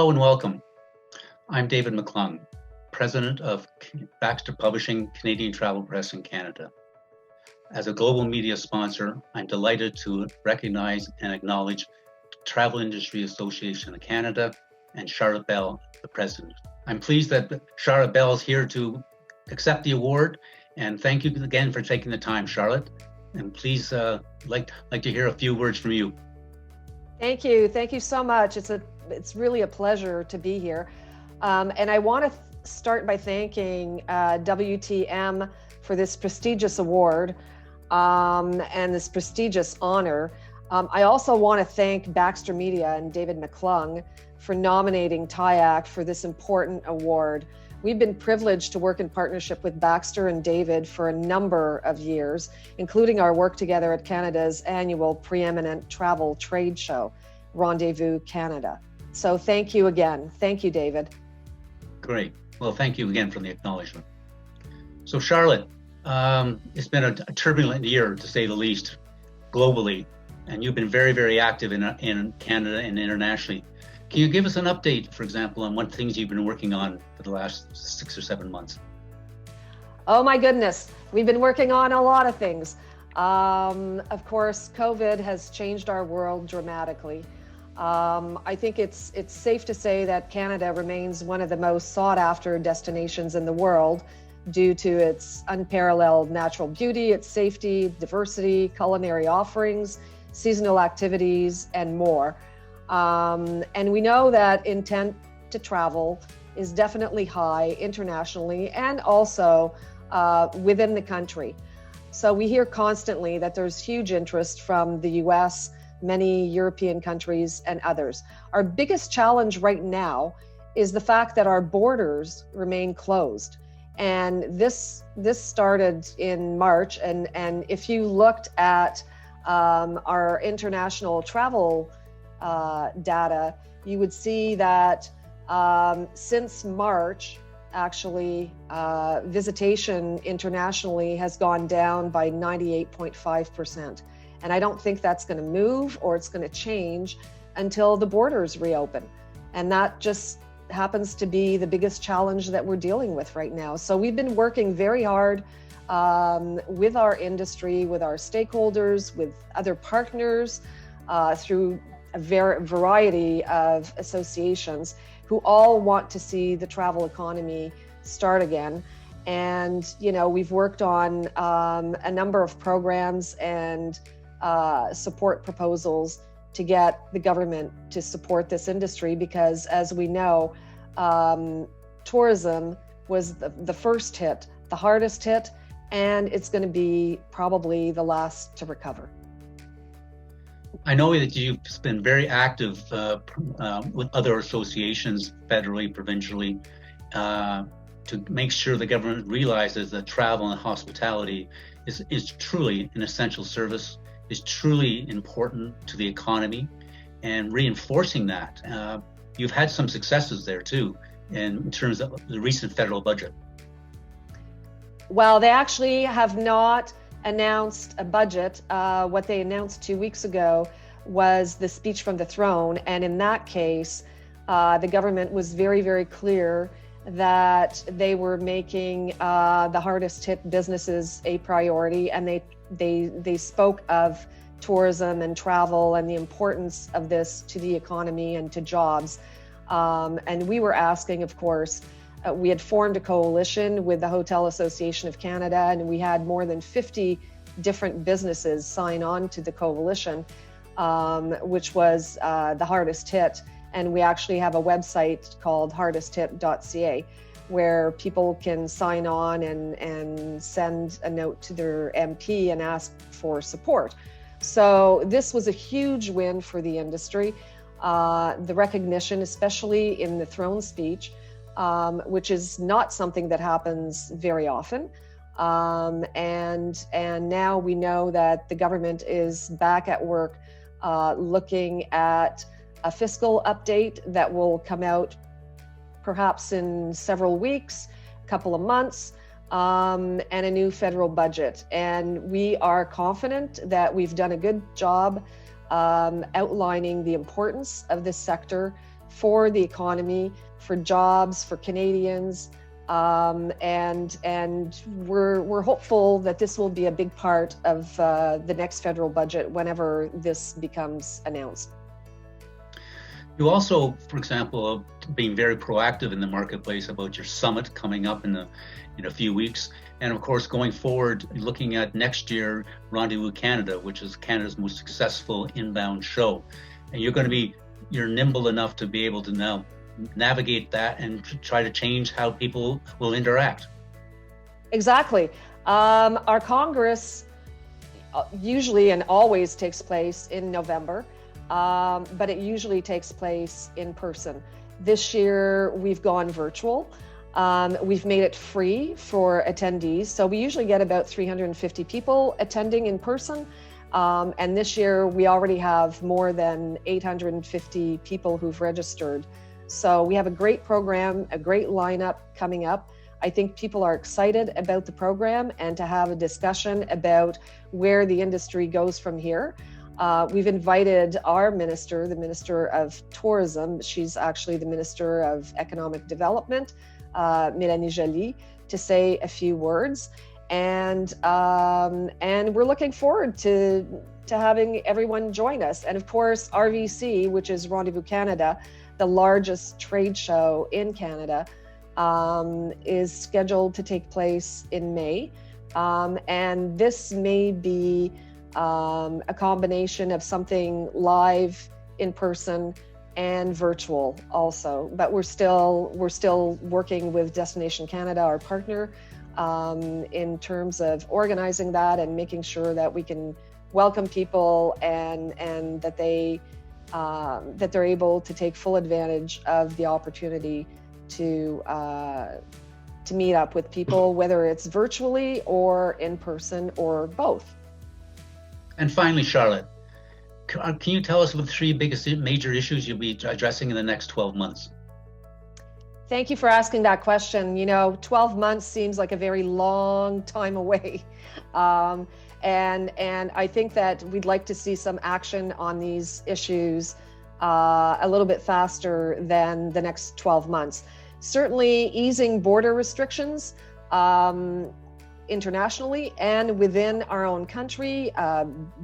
Hello and welcome. I'm David McClung, President of Baxter Publishing, Canadian Travel Press in Canada. As a global media sponsor, I'm delighted to recognize and acknowledge Travel Industry Association of Canada and Charlotte Bell, the President. I'm pleased that Charlotte Bell is here to accept the award, and thank you again for taking the time, Charlotte. And please, like to hear a few words from you. Thank you so much. It's really a pleasure to be here. And I want to start by thanking WTM for this prestigious award and this prestigious honor. I also want to thank Baxter Media and David McClung for nominating TIAC for this important award. We've been privileged to work in partnership with Baxter and David for a number of years, including our work together at Canada's annual preeminent travel trade show, Rendezvous Canada. So thank you again. Thank you, David. Great. Well, thank you again for the acknowledgement. So Charlotte, it's been a turbulent year, to say the least, globally, and you've been very, very active in Canada and internationally. Can you give us an update, for example, on what things you've been working on for the last 6 or 7 months? Oh my goodness, we've been working on a lot of things. Of course, COVID has changed our world dramatically. I think it's safe to say that Canada remains one of the most sought after destinations in the world due to its unparalleled natural beauty, its safety, diversity, culinary offerings, seasonal activities, and more. And we know that intent to travel is definitely high internationally and also within the country. So we hear constantly that there's huge interest from the US, many European countries, and others. Our biggest challenge right now is the fact that our borders remain closed. And this started in March. And if you looked at our international travel data, you would see that since March, actually, visitation internationally has gone down by 98.5%. And I don't think that's going to move or it's going to change until the borders reopen. And that just happens to be the biggest challenge that we're dealing with right now. So we've been working very hard with our industry, with our stakeholders, with other partners, through a variety of associations who all want to see the travel economy start again. And, you know, we've worked on a number of programs and support proposals to get the government to support this industry because, as we know, tourism was the first hit, the hardest hit, and it's going to be probably the last to recover. I know that you've been very active with other associations, federally, provincially, to make sure the government realizes that travel and hospitality is truly an essential service, is truly important to the economy, and reinforcing that. You've had some successes there too, in terms of the recent federal budget. Well, they actually have not announced a budget. What they announced 2 weeks ago was the speech from the throne. And in that case, the government was very, very clear that they were making the hardest hit businesses a priority. And they spoke of tourism and travel and the importance of this to the economy and to jobs. And we were asking, of course, we had formed a coalition with the Hotel Association of Canada, and we had more than 50 different businesses sign on to the coalition, which was the hardest hit. And we actually have a website called hardesthit.ca where people can sign on and send a note to their MP and ask for support. So this was a huge win for the industry. The recognition, especially in the throne speech, which is not something that happens very often. And now we know that the government is back at work looking at a fiscal update that will come out perhaps in several weeks, a couple of months, and a new federal budget. And we are confident that we've done a good job outlining the importance of this sector for the economy, for jobs, for Canadians. And we're hopeful that this will be a big part of the next federal budget whenever this becomes announced. You also, for example, are being very proactive in the marketplace about your summit coming up in a few weeks. And of course, going forward, looking at next year, Rendezvous Canada, which is Canada's most successful inbound show. And you're nimble enough to be able to now navigate that and try to change how people will interact. Exactly. Our Congress usually and always takes place in November, but it usually takes place in person. This year, we've gone virtual. We've made it free for attendees. So we usually get about 350 people attending in person. And this year, we already have more than 850 people who've registered. So we have a great program, a great lineup coming up. I think people are excited about the program and to have a discussion about where the industry goes from here. We've invited our minister, the Minister of Tourism. She's actually the Minister of Economic Development, Mélanie Joly, to say a few words. And we're looking forward to having everyone join us. And of course, RVC, which is Rendezvous Canada, the largest trade show in Canada, is scheduled to take place in May. And this may be a combination of something live, in person, and virtual also. But we're still working with Destination Canada, our partner, in terms of organizing that and making sure that we can welcome people and that they're able to take full advantage of the opportunity to meet up with people, whether it's virtually or in person or both. And finally, Charlotte, can you tell us what the three biggest major issues you'll be addressing in the next 12 months? Thank you for asking that question. 12 months seems like a very long time away. And I think that we'd like to see some action on these issues a little bit faster than the next 12 months. Certainly easing border restrictions internationally and within our own country,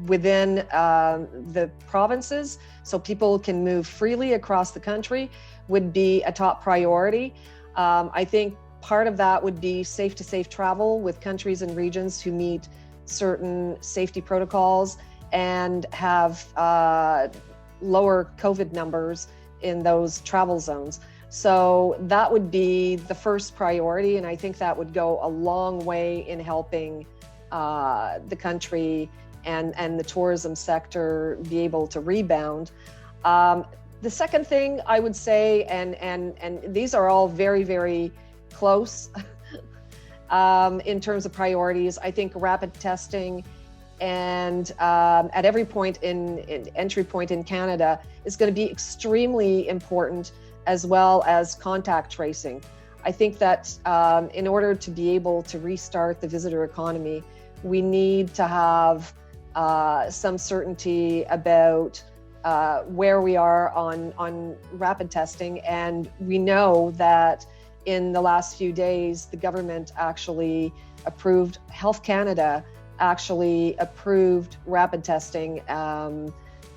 within the provinces, so people can move freely across the country would be a top priority. I think part of that would be safe travel with countries and regions who meet certain safety protocols and have lower COVID numbers in those travel zones. So that would be the first priority, and I think that would go a long way in helping the country and the tourism sector be able to rebound. The second thing I would say, and these are all very, very close in terms of priorities, I think rapid testing and at every point in entry point in Canada is going to be extremely important, as well as contact tracing. I think that in order to be able to restart the visitor economy, we need to have some certainty about where we are on rapid testing. And we know that in the last few days, the government actually approved, Health Canada actually approved rapid testing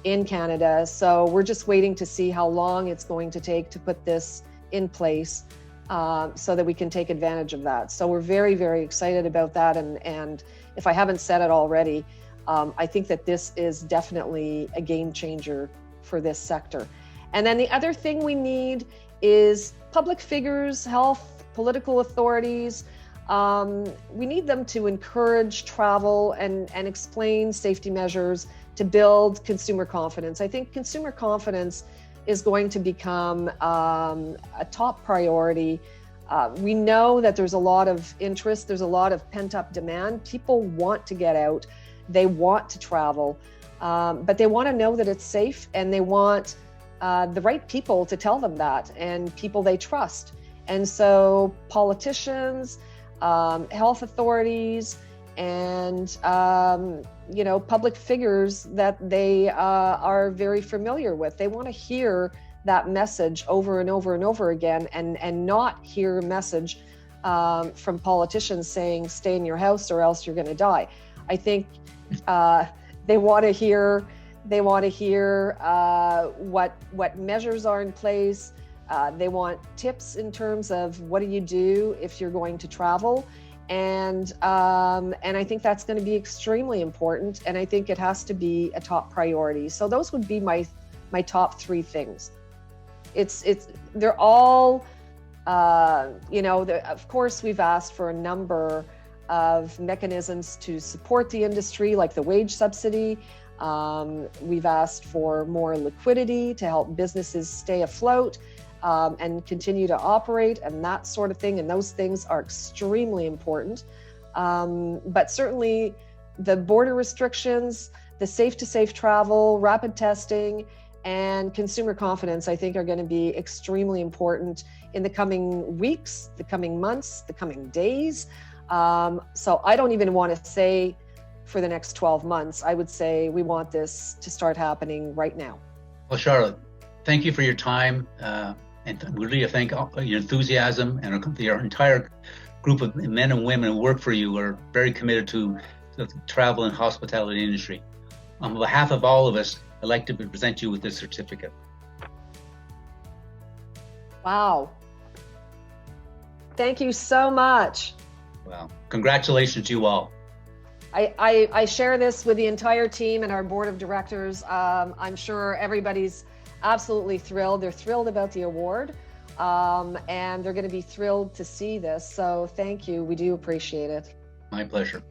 in Canada. So we're just waiting to see how long it's going to take to put this in place so that we can take advantage of that. So we're very, very excited about that. And if I haven't said it already, I think that this is definitely a game changer for this sector. And then the other thing we need is public figures, health, political authorities. We need them to encourage travel and explain safety measures to build consumer confidence. I think consumer confidence is going to become a top priority. We know that there's a lot of interest, there's a lot of pent-up demand. People want to get out, they want to travel, but they want to know that it's safe, and they want the right people to tell them that, and people they trust. And so politicians, health authorities, and public figures that they are very familiar with, they want to hear that message over and over and over again, and not hear a message from politicians saying stay in your house or else you're going to die. I think they want to hear what measures are in place. They want tips in terms of what do you do if you're going to travel, and I think that's going to be extremely important, and I think it has to be a top priority. So those would be my top three things. They're all of course we've asked for a number of mechanisms to support the industry, like the wage subsidy. We've asked for more liquidity to help businesses stay afloat and continue to operate, and that sort of thing. And those things are extremely important. But certainly the border restrictions, the safe travel, rapid testing, and consumer confidence, I think, are going to be extremely important in the coming weeks, the coming months, the coming days. So I don't even want to say for the next 12 months. I would say we want this to start happening right now. Well, Charlotte, thank you for your time, and really thank your enthusiasm, and your entire group of men and women who work for you are very committed to the travel and hospitality industry. On behalf of all of us, I'd like to present you with this certificate. Wow. Thank you so much. Well, congratulations to you all. I share this with the entire team and our board of directors. I'm sure everybody's absolutely thrilled. They're thrilled about the award, and they're going to be thrilled to see this. So thank you. We do appreciate it. My pleasure.